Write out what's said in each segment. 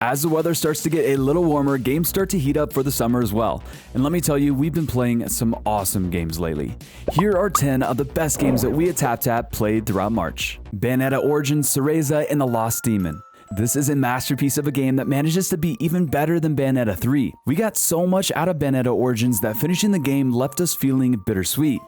As the weather starts to get a little warmer, games start to heat up for the summer as well. And let me tell you, we've been playing some awesome games lately. Here are 10 of the best games that we at TapTap played throughout March. Bayonetta Origins, Cereza, and The Lost Demon. This is a masterpiece of a game that manages to be even better than Bayonetta 3. We got so much out of Bayonetta Origins that finishing the game left us feeling bittersweet.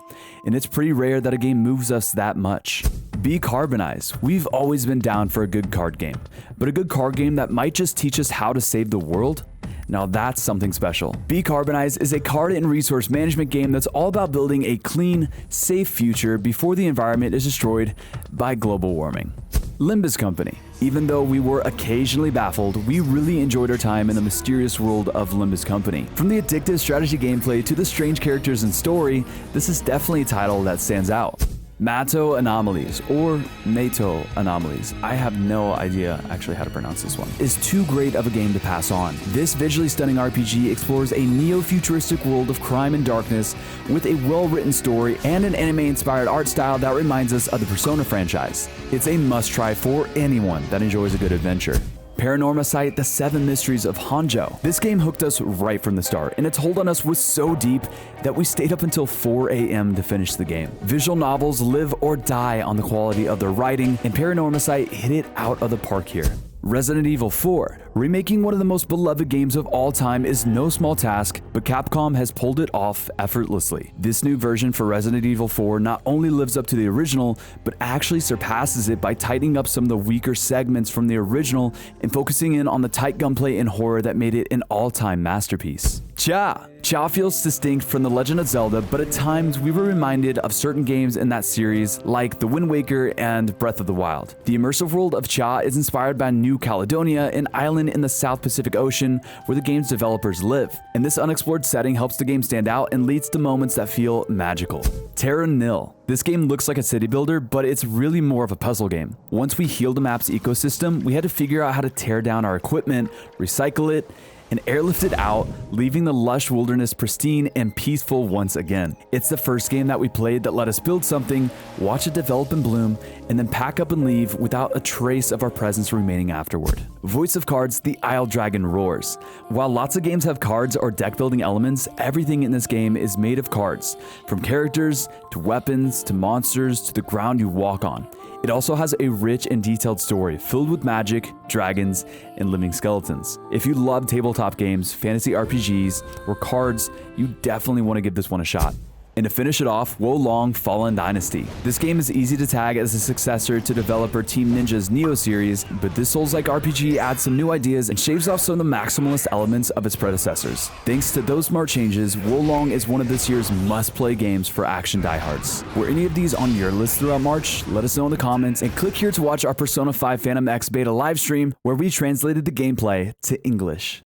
And it's pretty rare that a game moves us that much. Beecarbonize. We've always been down for a good card game, but a good card game that might just teach us how to save the world? Now that's something special. Beecarbonize is a card and resource management game that's all about building a clean, safe future before the environment is destroyed by global warming. Limbus Company. Even though we were occasionally baffled, we really enjoyed our time in the mysterious world of Limbus Company. From the addictive strategy gameplay to the strange characters and story, this is definitely a title that stands out. Mato Anomalies, or Mato Anomalies, I have no idea actually how to pronounce this one, is too great of a game to pass on. This visually stunning RPG explores a neo-futuristic world of crime and darkness with a well-written story and an anime-inspired art style that reminds us of the Persona franchise. It's a must-try for anyone that enjoys a good adventure. PARANORMASIGHT, The 7 Mysteries of Honjo. This game hooked us right from the start, and its hold on us was so deep that we stayed up until 4 a.m. to finish the game. Visual novels live or die on the quality of their writing, and PARANORMASIGHT hit it out of the park here. Resident Evil 4. Remaking one of the most beloved games of all time is no small task, but Capcom has pulled it off effortlessly. This new version for Resident Evil 4 not only lives up to the original, but actually surpasses it by tightening up some of the weaker segments from the original and focusing in on the tight gunplay and horror that made it an all-time masterpiece. Tchia. Tchia feels distinct from The Legend of Zelda, but at times we were reminded of certain games in that series like The Wind Waker and Breath of the Wild. The immersive world of Tchia is inspired by New Caledonia, an island in the South Pacific Ocean where the game's developers live. And this unexplored setting helps the game stand out and leads to moments that feel magical. Terra Nill. This game looks like a city builder, but it's really more of a puzzle game. Once we healed the map's ecosystem, we had to figure out how to tear down our equipment, recycle it, and airlift it out, leaving the lush wilderness pristine and peaceful once again. It's the first game that we played that let us build something, watch it develop and bloom, and then pack up and leave without a trace of our presence remaining afterward. Voice of Cards, The Isle Dragon Roars. While lots of games have cards or deck building elements, everything in this game is made of cards, from characters to weapons to monsters to the ground you walk on. It also has a rich and detailed story filled with magic, dragons, and living skeletons. If you love tabletop games, fantasy RPGs, or cards, you definitely want to give this one a shot. And to finish it off, Wo Long Fallen Dynasty. This game is easy to tag as a successor to developer Team Ninja's Neo series, but this Souls-like RPG adds some new ideas and shaves off some of the maximalist elements of its predecessors. Thanks to those smart changes, Wo Long is one of this year's must-play games for action diehards. Were any of these on your list throughout March? Let us know in the comments, and click here to watch our Persona 5 Phantom X beta livestream where we translated the gameplay to English.